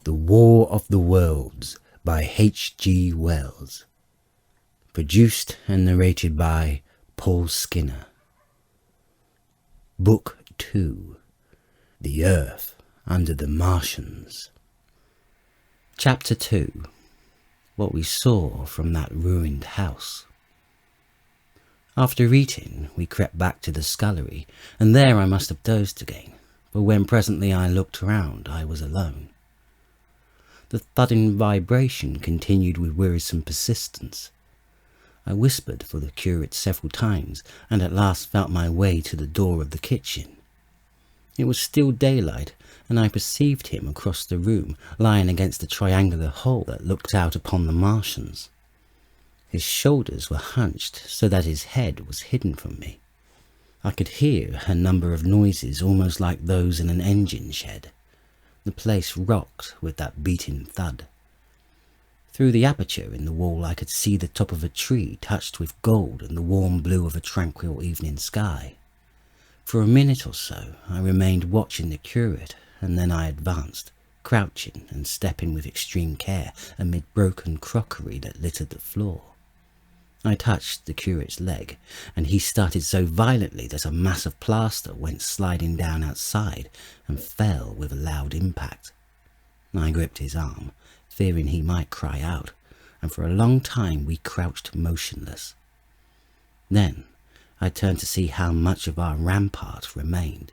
The War of the Worlds by H.G. Wells. Produced and narrated by Paul Skinner. Book 2. The Earth Under the Martians. Chapter 2. What we saw from that ruined house. After eating, we crept back to the scullery, and there I must have dozed again, for when presently I looked round, I was alone. The thudding vibration continued with wearisome persistence. I whispered for the curate several times, and at last felt my way to the door of the kitchen. It was still daylight, and I perceived him across the room, lying against the triangular hole that looked out upon the Martians. His shoulders were hunched so that his head was hidden from me. I could hear a number of noises almost like those in an engine shed. The place rocked with that beating thud. Through the aperture in the wall I could see the top of a tree touched with gold and the warm blue of a tranquil evening sky. For a minute or so I remained watching the curate, and then I advanced, crouching and stepping with extreme care amid broken crockery that littered the floor. I touched the curate's leg, and he started so violently that a mass of plaster went sliding down outside and fell with a loud impact. I gripped his arm, fearing he might cry out, and for a long time we crouched motionless. Then I turned to see how much of our rampart remained.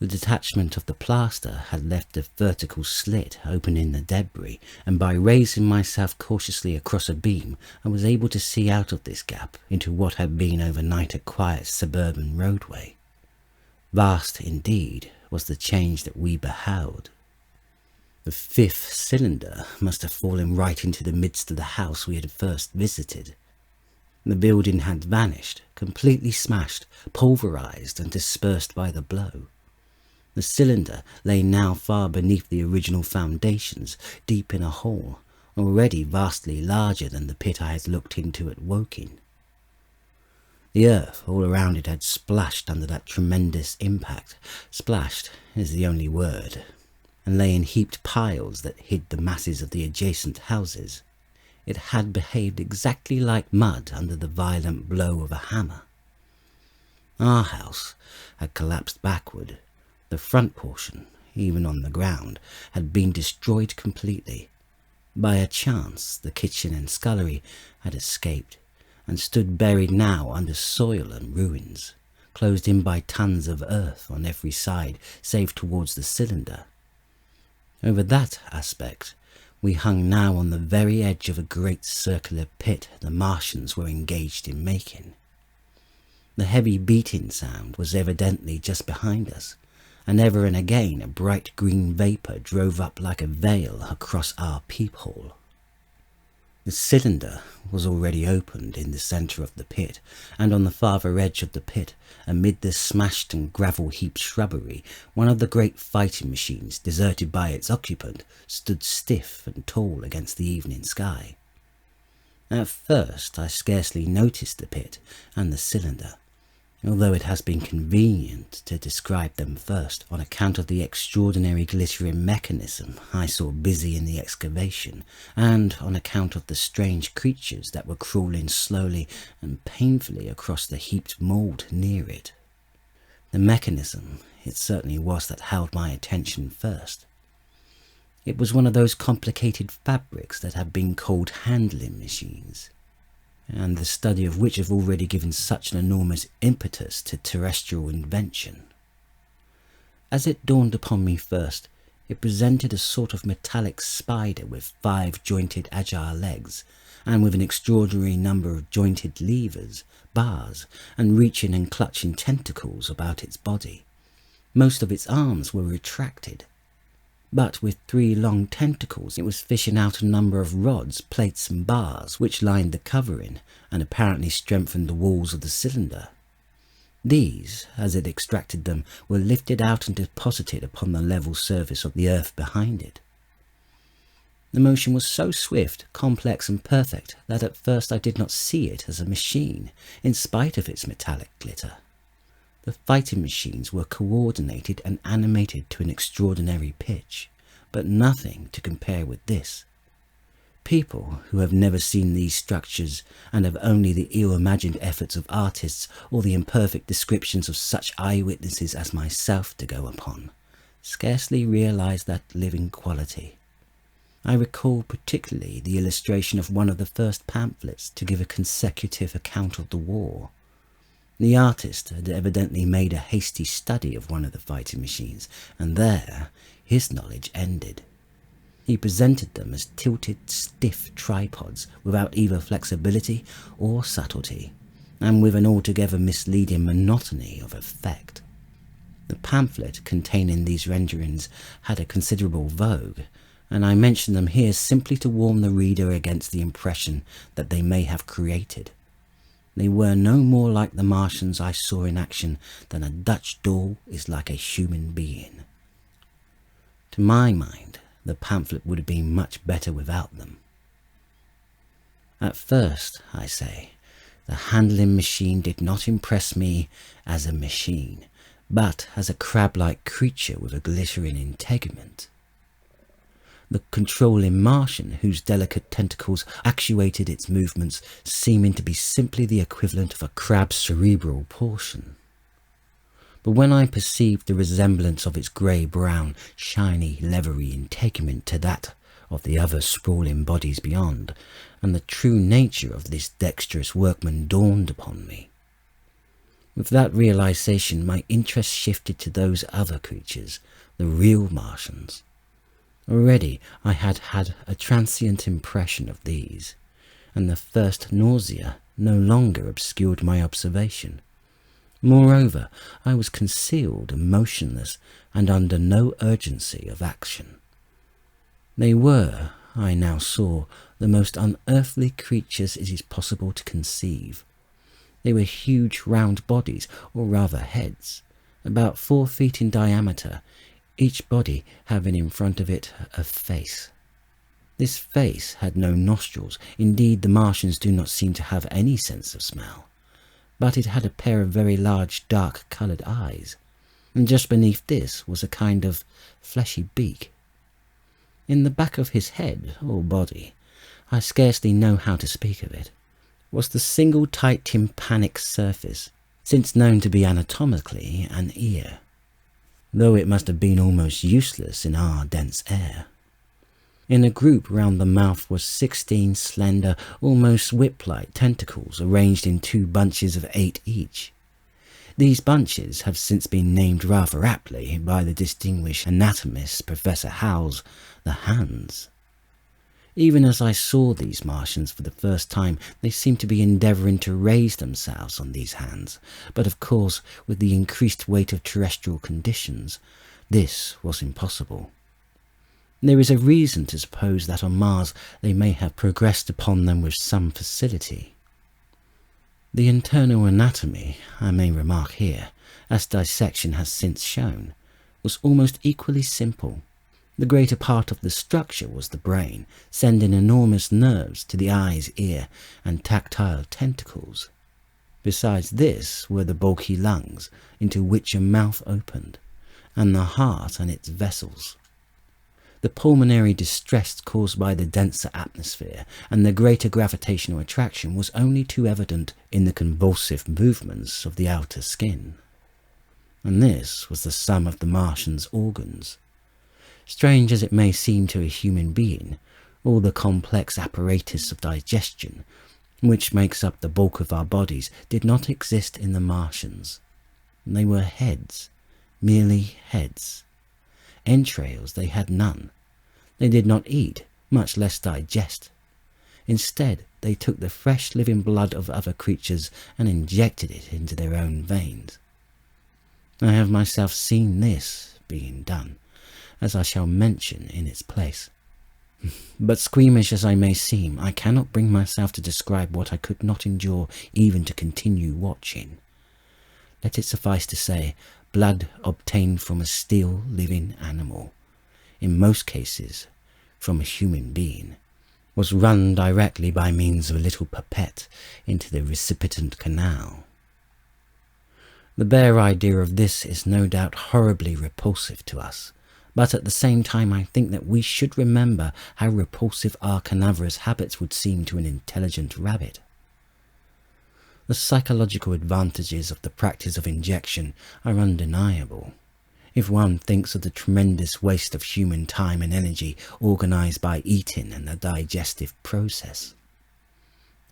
The detachment of the plaster had left a vertical slit open in the debris, and by raising myself cautiously across a beam, I was able to see out of this gap into what had been overnight a quiet suburban roadway. Vast indeed was the change that we beheld. The fifth cylinder must have fallen right into the midst of the house we had first visited. The building had vanished, completely smashed, pulverized and dispersed by the blow. The cylinder lay now far beneath the original foundations, deep in a hole, already vastly larger than the pit I had looked into at Woking. The earth all around it had splashed under that tremendous impact. Splashed is the only word, and lay in heaped piles that hid the masses of the adjacent houses. It had behaved exactly like mud under the violent blow of a hammer. Our house had collapsed backward. The front portion, even on the ground, had been destroyed completely. By a chance, the kitchen and scullery had escaped, and stood buried now under soil and ruins, closed in by tons of earth on every side, save towards the cylinder. Over that aspect, we hung now on the very edge of a great circular pit the Martians were engaged in making. The heavy beating sound was evidently just behind us, and ever and again a bright green vapour drove up like a veil across our peephole. The cylinder was already opened in the centre of the pit, and on the farther edge of the pit, amid the smashed and gravel-heaped shrubbery, one of the great fighting machines, deserted by its occupant, stood stiff and tall against the evening sky. At first I scarcely noticed the pit and the cylinder, although it has been convenient to describe them first on account of the extraordinary glittering mechanism I saw busy in the excavation, and on account of the strange creatures that were crawling slowly and painfully across the heaped mould near it. The mechanism it certainly was that held my attention first. It was one of those complicated fabrics that have been called handling machines, and the study of which have already given such an enormous impetus to terrestrial invention. As it dawned upon me first, it presented a sort of metallic spider with 5 jointed agile legs, and with an extraordinary number of jointed levers, bars, and reaching and clutching tentacles about its body. Most of its arms were retracted, but with 3 long tentacles it was fishing out a number of rods, plates and bars which lined the covering and apparently strengthened the walls of the cylinder. These, as it extracted them, were lifted out and deposited upon the level surface of the earth behind it. The motion was so swift, complex and perfect that at first I did not see it as a machine, in spite of its metallic glitter. The fighting machines were coordinated and animated to an extraordinary pitch, but nothing to compare with this. People who have never seen these structures and have only the ill-imagined efforts of artists or the imperfect descriptions of such eyewitnesses as myself to go upon, scarcely realize that living quality. I recall particularly the illustration of one of the first pamphlets to give a consecutive account of the war. The artist had evidently made a hasty study of one of the fighting machines, and there his knowledge ended. He presented them as tilted, stiff tripods without either flexibility or subtlety, and with an altogether misleading monotony of effect. The pamphlet containing these renderings had a considerable vogue, and I mention them here simply to warn the reader against the impression that they may have created. They were no more like the Martians I saw in action than a Dutch doll is like a human being. To my mind, the pamphlet would have been much better without them. At first, I say, the handling machine did not impress me as a machine, but as a crab-like creature with a glittering integument. The controlling Martian, whose delicate tentacles actuated its movements, seeming to be simply the equivalent of a crab's cerebral portion. But when I perceived the resemblance of its grey-brown, shiny, leathery integument to that of the other sprawling bodies beyond, and the true nature of this dexterous workman dawned upon me. With that realization, my interest shifted to those other creatures, the real Martians. Already I had had a transient impression of these, and the first nausea no longer obscured my observation. Moreover, I was concealed and motionless and under no urgency of action. They were, I now saw, the most unearthly creatures it is possible to conceive. They were huge round bodies, or rather heads, about 4 feet in diameter, each body having in front of it a face. This face had no nostrils. Indeed, the Martians do not seem to have any sense of smell. But it had a pair of very large dark-coloured eyes, and just beneath this was a kind of fleshy beak. In the back of his head, or body, I scarcely know how to speak of it, was the single tight tympanic surface, since known to be anatomically an ear, though it must have been almost useless in our dense air. In a group round the mouth was 16 slender, almost whip-like tentacles arranged in 2 bunches of 8 each. These bunches have since been named rather aptly by the distinguished anatomist Professor Howes the hands. Even as I saw these Martians for the first time, they seemed to be endeavouring to raise themselves on these hands, but of course, with the increased weight of terrestrial conditions, this was impossible. There is a reason to suppose that on Mars they may have progressed upon them with some facility. The internal anatomy, I may remark here, as dissection has since shown, was almost equally simple. The greater part of the structure was the brain, sending enormous nerves to the eyes, ear, and tactile tentacles. Besides this were the bulky lungs, into which a mouth opened, and the heart and its vessels. The pulmonary distress caused by the denser atmosphere and the greater gravitational attraction was only too evident in the convulsive movements of the outer skin. And this was the sum of the Martians' organs. Strange as it may seem to a human being, all the complex apparatus of digestion, which makes up the bulk of our bodies, did not exist in the Martians. They were heads, merely heads. Entrails they had none. They did not eat, much less digest. Instead, they took the fresh living blood of other creatures and injected it into their own veins. I have myself seen this being done, as I shall mention in its place. But squeamish as I may seem, I cannot bring myself to describe what I could not endure even to continue watching. Let it suffice to say, blood obtained from a still living animal, in most cases from a human being, was run directly by means of a little pipette into the recipient canal. The bare idea of this is no doubt horribly repulsive to us, But at the same time I think that we should remember how repulsive our carnivorous habits would seem to an intelligent rabbit. The psychological advantages of the practice of injection are undeniable. If one thinks of the tremendous waste of human time and energy organised by eating and the digestive process.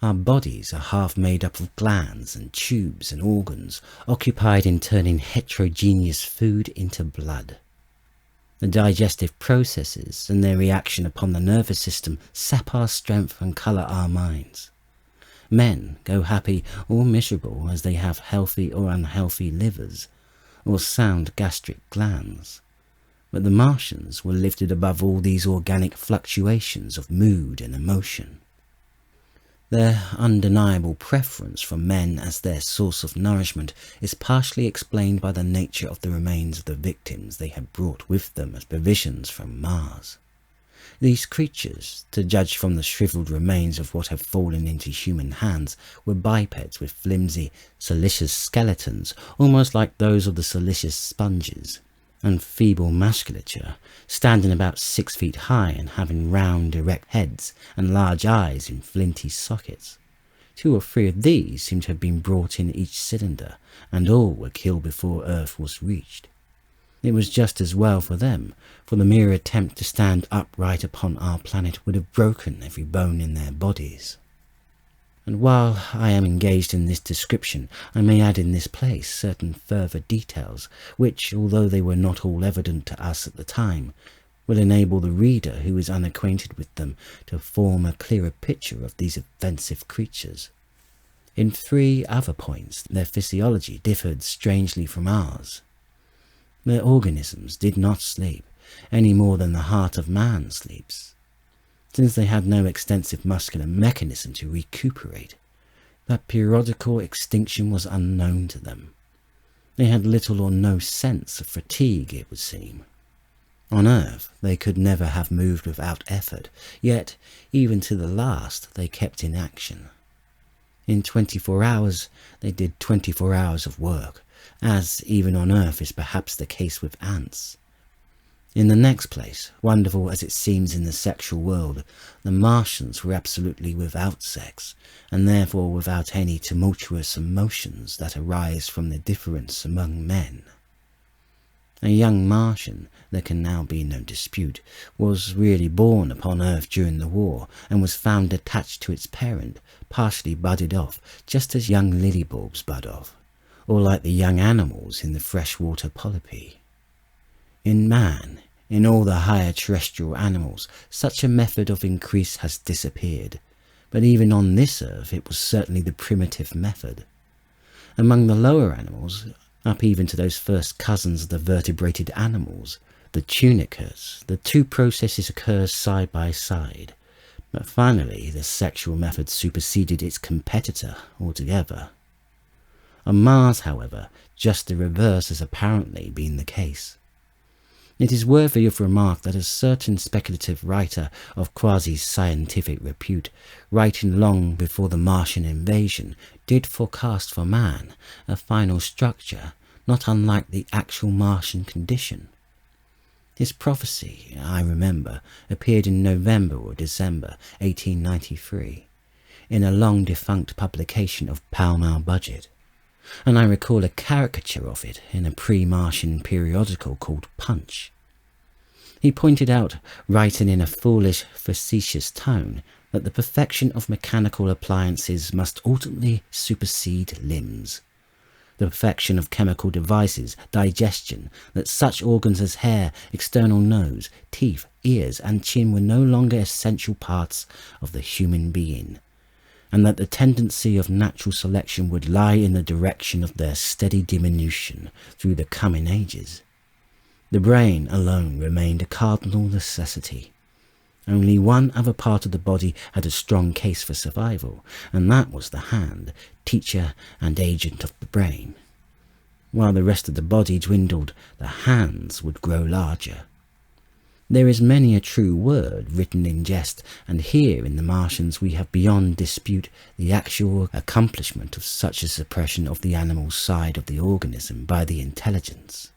Our bodies are half made up of glands and tubes and organs occupied in turning heterogeneous food into blood. The digestive processes and their reaction upon the nervous system sap our strength and colour our minds. Men go happy or miserable as they have healthy or unhealthy livers, or sound gastric glands. But the Martians were lifted above all these organic fluctuations of mood and emotion. Their undeniable preference for men as their source of nourishment is partially explained by the nature of the remains of the victims they had brought with them as provisions from Mars. These creatures, to judge from the shriveled remains of what have fallen into human hands, were bipeds with flimsy, siliceous skeletons, almost like those of the siliceous sponges, and feeble musculature, standing about 6 feet high and having round, erect heads and large eyes in flinty sockets. 2 or 3 of these seem to have been brought in each cylinder, and all were killed before Earth was reached. It was just as well for them, for the mere attempt to stand upright upon our planet would have broken every bone in their bodies. And while I am engaged in this description, I may add in this place certain further details, which, although they were not all evident to us at the time, will enable the reader who is unacquainted with them to form a clearer picture of these offensive creatures. In 3 other points their physiology differed strangely from ours. Their organisms did not sleep, any more than the heart of man sleeps. Since they had no extensive muscular mechanism to recuperate, that periodical extinction was unknown to them. They had little or no sense of fatigue, it would seem. On Earth they could never have moved without effort, yet even to the last they kept in action. In 24 hours they did 24 hours of work, as even on Earth is perhaps the case with ants. In the next place, wonderful as it seems in the sexual world, the Martians were absolutely without sex, and therefore without any tumultuous emotions that arise from the difference among men. A young Martian, there can now be no dispute, was really born upon Earth during the war, and was found attached to its parent, partially budded off, just as young lily bulbs bud off, or like the young animals in the freshwater polypi. In man, in all the higher terrestrial animals, such a method of increase has disappeared, but even on this earth it was certainly the primitive method. Among the lower animals, up even to those first cousins of the vertebrated animals, the tunicas, the 2 processes occur side by side, but finally the sexual method superseded its competitor altogether. On Mars, however, just the reverse has apparently been the case. It is worthy of remark that a certain speculative writer of quasi-scientific repute, writing long before the Martian invasion, did forecast for man a final structure not unlike the actual Martian condition. His prophecy, I remember, appeared in November or December 1893, in a long-defunct publication of Pall Mall Budget, and I recall a caricature of it in a pre-Martian periodical called Punch. He pointed out, writing in a foolish, facetious tone, that the perfection of mechanical appliances must ultimately supersede limbs. The perfection of chemical devices, digestion, that such organs as hair, external nose, teeth, ears, and chin were no longer essential parts of the human being, and that the tendency of natural selection would lie in the direction of their steady diminution through the coming ages. The brain alone remained a cardinal necessity. Only one other part of the body had a strong case for survival, and that was the hand, teacher and agent of the brain. While the rest of the body dwindled, the hands would grow larger. There is many a true word written in jest, and here in the Martians we have beyond dispute the actual accomplishment of such a suppression of the animal side of the organism by the intelligence.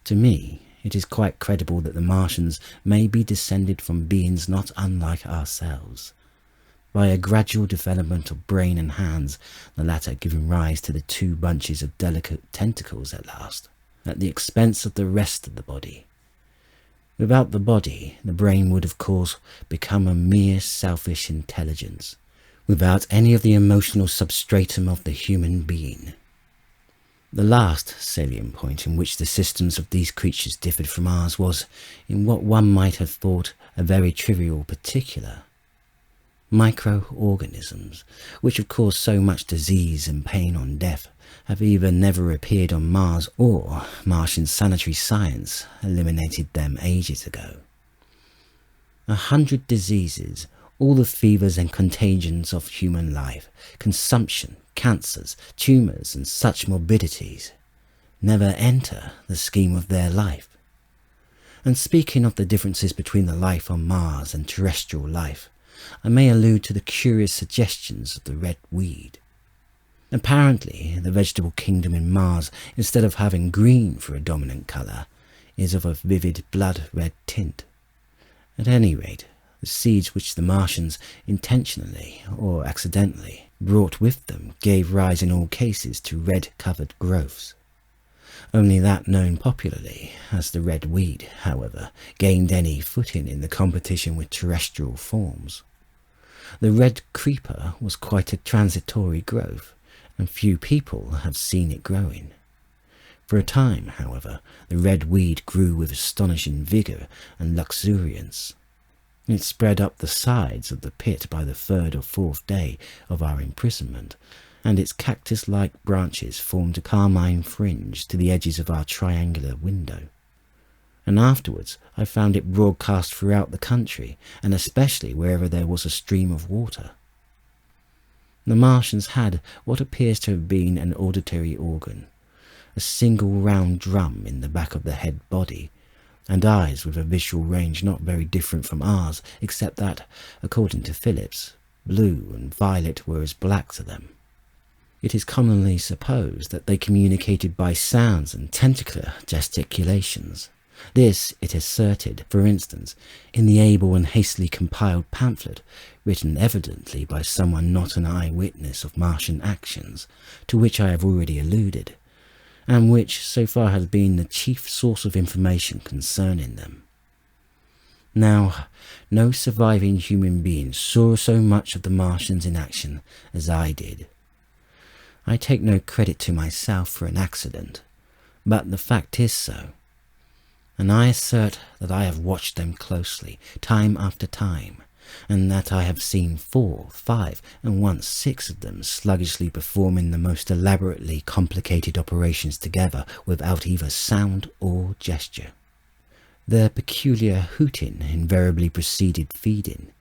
To me, it is quite credible that the Martians may be descended from beings not unlike ourselves, by a gradual development of brain and hands, the latter giving rise to the two bunches of delicate tentacles at last, at the expense of the rest of the body. Without the body, the brain would of course become a mere selfish intelligence, without any of the emotional substratum of the human being. The last salient point in which the systems of these creatures differed from ours was, in what one might have thought a very trivial particular: microorganisms, which have caused so much disease and pain on death, have either never appeared on Mars, or Martian sanitary science eliminated them ages ago. 100 diseases, all the fevers and contagions of human life, consumption, cancers, tumours and such morbidities, never enter the scheme of their life. And speaking of the differences between the life on Mars and terrestrial life, I may allude to the curious suggestions of the red weed. Apparently, the vegetable kingdom in Mars, instead of having green for a dominant colour, is of a vivid blood-red tint. At any rate, the seeds which the Martians, intentionally or accidentally, brought with them gave rise in all cases to red-covered growths. Only that known popularly as the red weed, however, gained any footing in the competition with terrestrial forms. The red creeper was quite a transitory growth, and few people have seen it growing. For a time, however, the red weed grew with astonishing vigour and luxuriance. It spread up the sides of the pit by the third or fourth day of our imprisonment, and its cactus-like branches formed a carmine fringe to the edges of our triangular window. And afterwards I found it broadcast throughout the country, and especially wherever there was a stream of water. The Martians had what appears to have been an auditory organ, a single round drum in the back of the head body, and eyes with a visual range not very different from ours, except that, according to Phillips, blue and violet were as black to them. It is commonly supposed that they communicated by sounds and tentacular gesticulations. This, it asserted, for instance, in the able and hastily compiled pamphlet, written evidently by someone not an eyewitness of Martian actions, to which I have already alluded, and which so far has been the chief source of information concerning them. Now, no surviving human being saw so much of the Martians in action as I did. I take no credit to myself for an accident, but the fact is so, and I assert that I have watched them closely, time after time, and that I have seen 4, 5, and once 6 of them sluggishly performing the most elaborately complicated operations together without either sound or gesture. Their peculiar hooting invariably preceded feeding.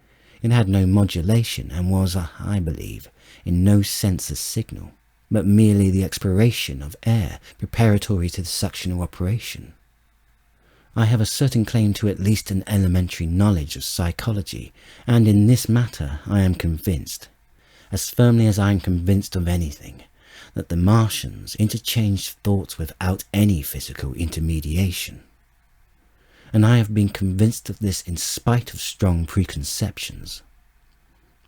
It had no modulation and was, I believe, in no sense a signal, but merely the expiration of air preparatory to the suctional operation. I have a certain claim to at least an elementary knowledge of psychology, and in this matter I am convinced, as firmly as I am convinced of anything, that the Martians interchanged thoughts without any physical intermediation. And I have been convinced of this in spite of strong preconceptions.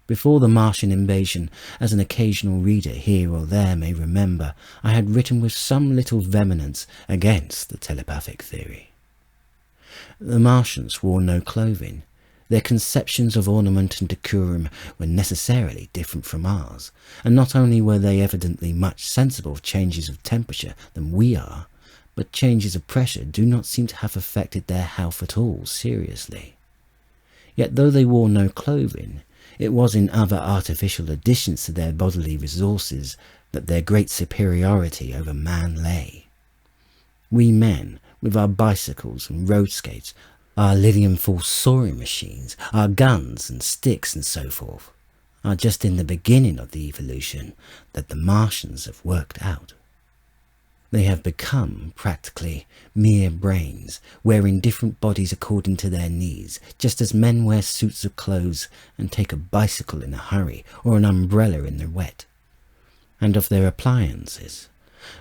Before the Martian invasion, as an occasional reader here or there may remember, I had written with some little vehemence against the telepathic theory. The Martians wore no clothing. Their conceptions of ornament and decorum were necessarily different from ours, and not only were they evidently much sensible of changes of temperature than we are, but changes of pressure do not seem to have affected their health at all seriously. Yet though they wore no clothing, it was in other artificial additions to their bodily resources that their great superiority over man lay. We men, with our bicycles and road skates, our Lilienthal soaring machines, our guns and sticks and so forth, are just in the beginning of the evolution that the Martians have worked out. They have become, practically, mere brains, wearing different bodies according to their needs, just as men wear suits of clothes and take a bicycle in a hurry or an umbrella in the wet. And of their appliances,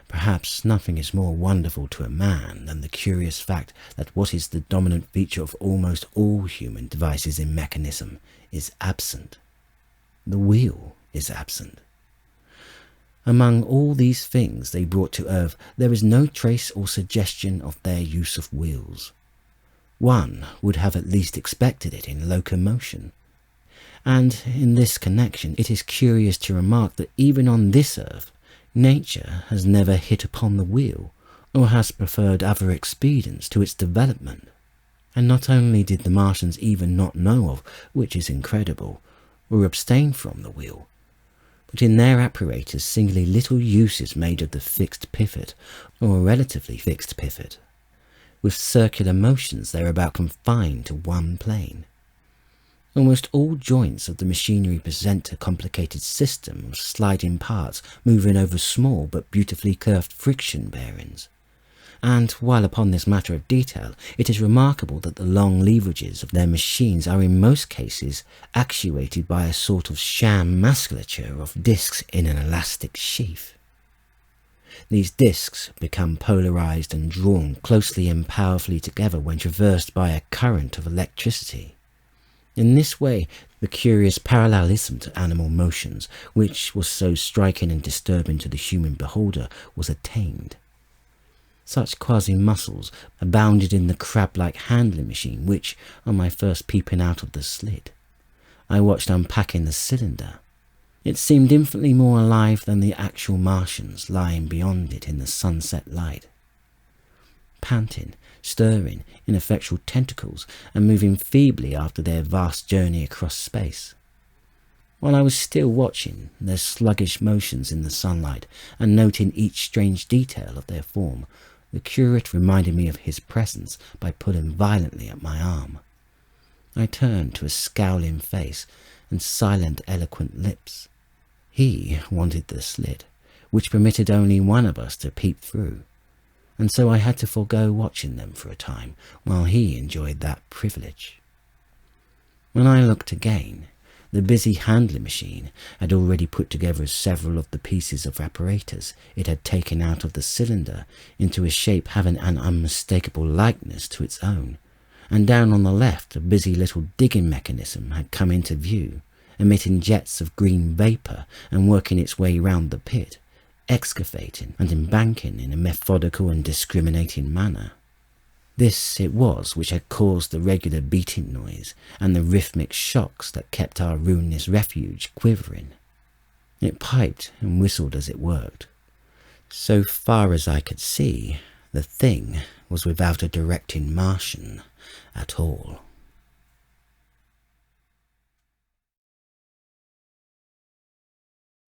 Perhaps nothing is more wonderful to a man than the curious fact that what is the dominant feature of almost all human devices in mechanism is absent. The wheel is absent. Among all these things they brought to earth, there is no trace or suggestion of their use of wheels. One would have at least expected it in locomotion. And in this connection, it is curious to remark that even on this earth, nature has never hit upon the wheel, or has preferred other expedients to its development. And not only did the Martians even not know of, which is incredible, or abstain from the wheel, but in their apparatus singularly little use is made of the fixed pivot, or relatively fixed pivot, with circular motions thereabout confined to one plane. Almost all joints of the machinery present a complicated system of sliding parts moving over small but beautifully curved friction bearings. And while upon this matter of detail, it is remarkable that the long leverages of their machines are in most cases actuated by a sort of sham musculature of discs in an elastic sheath. These discs become polarized and drawn closely and powerfully together when traversed by a current of electricity. In this way, the curious parallelism to animal motions, which was so striking and disturbing to the human beholder, was attained. Such quasi-muscles abounded in the crab-like handling machine which, on my first peeping out of the slit, I watched unpacking the cylinder. It seemed infinitely more alive than the actual Martians lying beyond it in the sunset light. Panting, stirring, ineffectual tentacles, and moving feebly after their vast journey across space. While I was still watching their sluggish motions in the sunlight and noting each strange detail of their form, the curate reminded me of his presence by pulling violently at my arm. I turned to a scowling face and silent, eloquent lips. He wanted the slit, which permitted only one of us to peep through, and so I had to forego watching them for a time while he enjoyed that privilege. When I looked again, the busy handling machine had already put together several of the pieces of apparatus it had taken out of the cylinder into a shape having an unmistakable likeness to its own, and down on the left a busy little digging mechanism had come into view, emitting jets of green vapour and working its way round the pit, excavating and embanking in a methodical and discriminating manner. This it was which had caused the regular beating noise and the rhythmic shocks that kept our ruinous refuge quivering. It piped and whistled as it worked. So far as I could see, the thing was without a directing Martian at all.